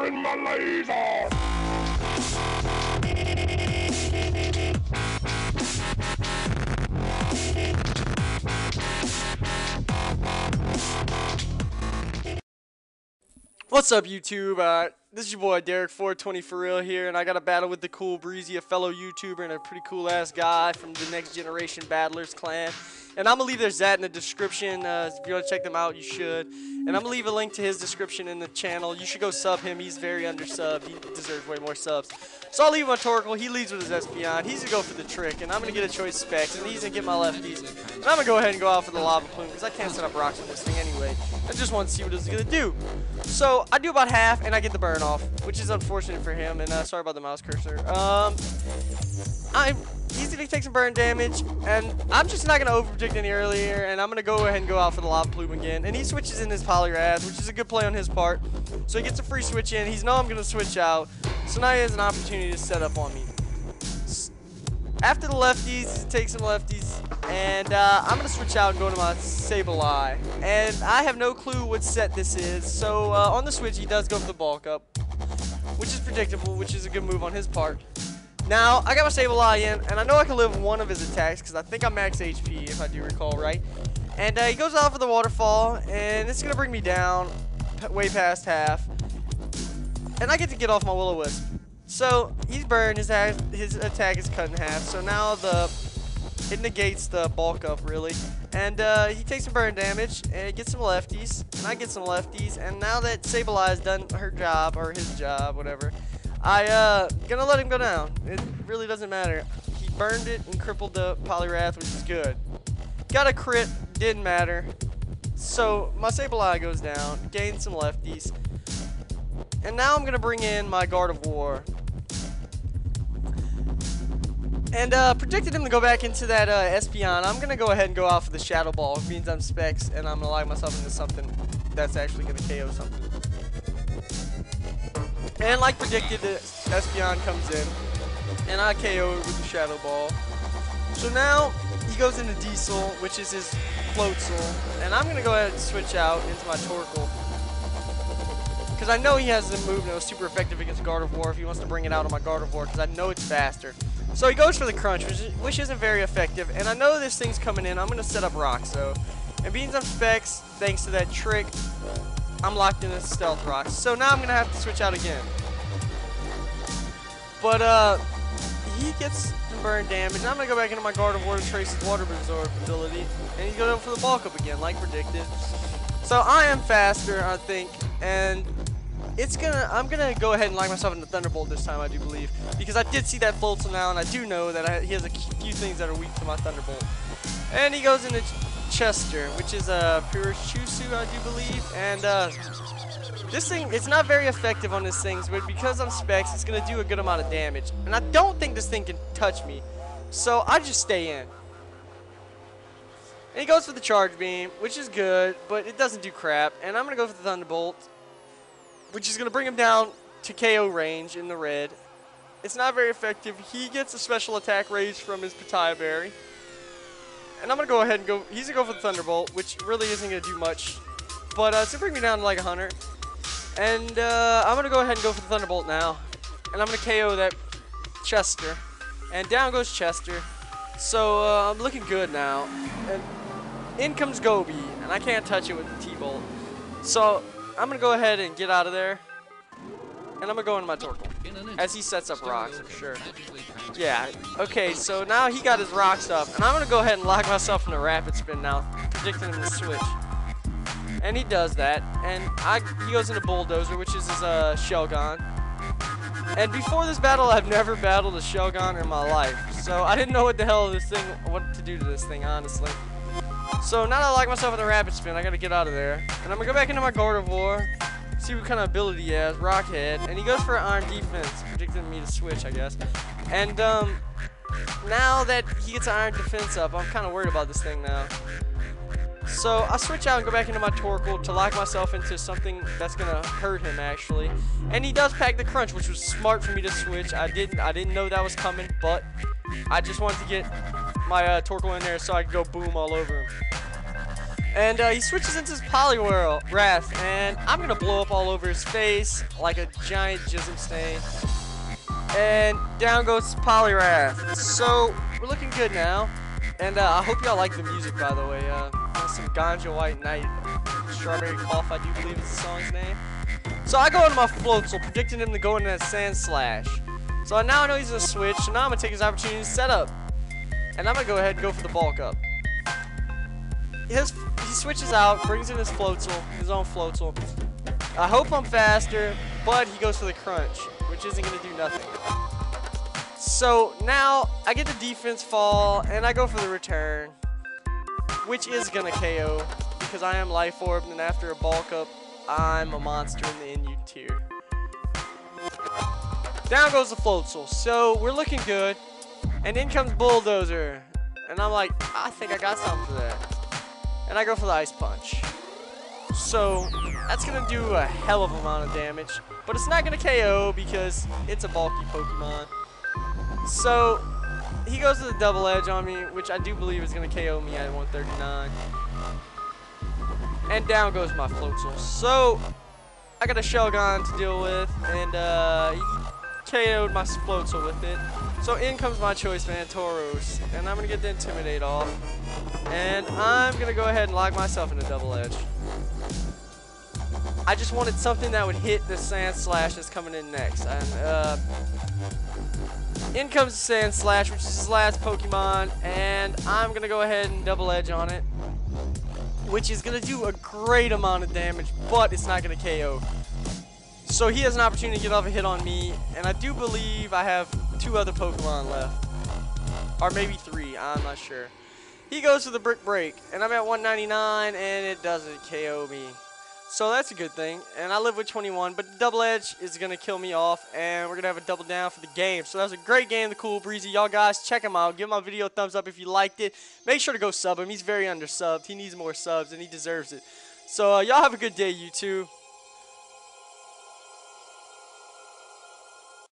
Bring my laser! What's up, YouTube? This is your boy Derek 420 for real here, and I got a battle with TheCoolBreezey, a fellow YouTuber and a pretty cool ass guy from the Next Generation Battlers clan. And I'm gonna leave their Zat in the description. If you want to check them out, you should. And I'm gonna leave a link to his description in the channel. You should go sub him. He's very undersubbed. He deserves way more subs. So I'll leave my Torkoal. He leads with his Espeon. He's gonna go for the trick, and I'm gonna get a choice specs, and he's gonna get my lefties. And I'm gonna go ahead and go out for the lava plume because I can't set up rocks on this thing anyway. I just want to see what it's gonna do. So I do about half, and I get the burn off, which is unfortunate for him. And sorry about the mouse cursor. He's gonna take some burn damage, and I'm just not gonna overpredict any earlier, and I'm gonna go ahead and go out for the lava plume again. And he switches in his Poliwrath, which is a good play on his part. So he gets a free switch in. He's know I'm gonna switch out, so now he has an opportunity to set up on me. After the lefties, he takes some lefties, and I'm gonna switch out and go to my Sableye. And I have no clue what set this is, so on the switch he does go for the bulk up, which is predictable, which is a good move on his part. Now, I got my Sableye in, and I know I can live one of his attacks, because I think I'm max HP, if I do recall right. And he goes out for the waterfall, and it's going to bring me down way past half. And I get to get off my Will-O-Wisp. So, he's burned, his attack is cut in half, so now it negates the bulk up, really. And he takes some burn damage, and gets some lefties, and I get some lefties, and now that Sableye has done her job, or his job, whatever, gonna let him go down. It really doesn't matter. He burned it and crippled the Poliwrath, which is good. Got a crit, didn't matter. So my Sableye goes down, gains some lefties. And now I'm gonna bring in my Guard of War. And predicted him to go back into that Espeon. I'm gonna go ahead and go out for the Shadow Ball. It means I'm specs, and I'm gonna lock myself into something that's actually gonna KO something. And like predicted, the Espeon comes in, and I KO it with the Shadow Ball. So now, he goes into Diesel, which is his Floatzel, and I'm going to go ahead and switch out into my Torkoal. Because I know he has a move that was super effective against Guard of War if he wants to bring it out on my Guard of War, because I know it's faster. So he goes for the Crunch, which isn't very effective, and I know this thing's coming in. I'm going to set up Rock, so. And being some specs, thanks to that trick, I'm locked in a Stealth Rock. So now I'm going to have to switch out again. But, he gets some burn damage. I'm going to go back into my Guard of War to trace his Water Absorb ability. And he's going for the bulk up again, like predicted. So I am faster, I think. And I'm going to go ahead and lock myself in the Thunderbolt this time, I do believe. Because I did see that Floatzel now, and I do know that he has a few things that are weak to my Thunderbolt. And he goes into Chester, which is a Pure Chusu, I do believe, and this thing, it's not very effective on this thing, but because I'm specs, it's going to do a good amount of damage, and I don't think this thing can touch me, so I just stay in. And he goes for the Charge Beam, which is good, but it doesn't do crap, and I'm going to go for the Thunderbolt, which is going to bring him down to KO range in the red. It's not very effective. He gets a special attack raise from his Pitaya Berry. And I'm going to go ahead and go, he's going to go for the Thunderbolt, which really isn't going to do much. But it's going to bring me down to like 100. And I'm going to go ahead and go for the Thunderbolt now. And I'm going to KO that Chester. And down goes Chester. So I'm looking good now. And in comes Gobi. And I can't touch it with the T-Bolt. So I'm going to go ahead and get out of there. And I'm going to go into my Torkoal. As he sets up rocks, for sure. Yeah, okay, so now he got his rocks up. And I'm going to go ahead and lock myself in a Rapid Spin now, predicting him to switch. And he does that. And he goes into Bulldozer, which is his Shelgon. And before this battle, I've never battled a Shelgon in my life. So I didn't know what the hell what to do to this thing, honestly. So now that I lock myself in a Rapid Spin, I got to get out of there. And I'm going to go back into my Guard of War. See what kind of ability he has, Rockhead, and he goes for Iron Defense, predicting me to switch, I guess. And now that he gets Iron Defense up, I'm kind of worried about this thing now. So I switch out and go back into my Torkoal to lock myself into something that's gonna hurt him actually. And he does pack the Crunch, which was smart for me to switch. I didn't know that was coming, but I just wanted to get my Torkoal in there so I could go boom all over him. And he switches into his Poliwhirl Wrath, and I'm gonna blow up all over his face like a giant jism stain. And down goes Poliwrath. So we're looking good now. And I hope y'all like the music, by the way. Some Ganja White Night, Strawberry Cough, I do believe is the song's name. So I go into my Floatzel, predicting him to go into that Sand Slash. So now I know he's gonna switch. So now I'm gonna take his opportunity to set up, and I'm gonna go ahead and go for the bulk up. He switches out, brings in his Floatzel, his own Floatzel. I hope I'm faster, but he goes for the Crunch, which isn't gonna do nothing. So now I get the defense fall, and I go for the return, which is gonna KO because I am Life Orbed, and after a bulk up, I'm a monster in the NU tier. Down goes the Floatzel, so we're looking good, and in comes Bulldozer, and I'm like, I think I got something for that, and I go for the Ice Punch. So that's gonna do a hell of an amount of damage, but it's not gonna KO because it's a bulky Pokemon. So he goes to the Double Edge on me, which I do believe is gonna KO me at 139. And down goes my Floatzel. So I got a Shelgon to deal with, and he KO'd my Floatzel with it. So in comes my choice man, Tauros, and I'm gonna get the Intimidate off, and I'm gonna go ahead and lock myself in a Double Edge. I just wanted something that would hit the Sand Slash that's coming in next, and in comes the Sand Slash, which is his last Pokemon, and I'm gonna go ahead and Double Edge on it, which is gonna do a great amount of damage, but it's not gonna KO. So he has an opportunity to get off a hit on me, and I do believe I have 2 other Pokemon left, or maybe 3, I'm not sure. He goes for the Brick Break, and I'm at 199, and it doesn't KO me. So that's a good thing, and I live with 21, but the Double Edge is going to kill me off, and we're going to have a double down for the game. So that was a great game, TheCoolBreezey. Y'all guys, check him out. Give my video a thumbs up if you liked it. Make sure to go sub him. He's very undersubbed. He needs more subs, and he deserves it. So y'all have a good day, you two.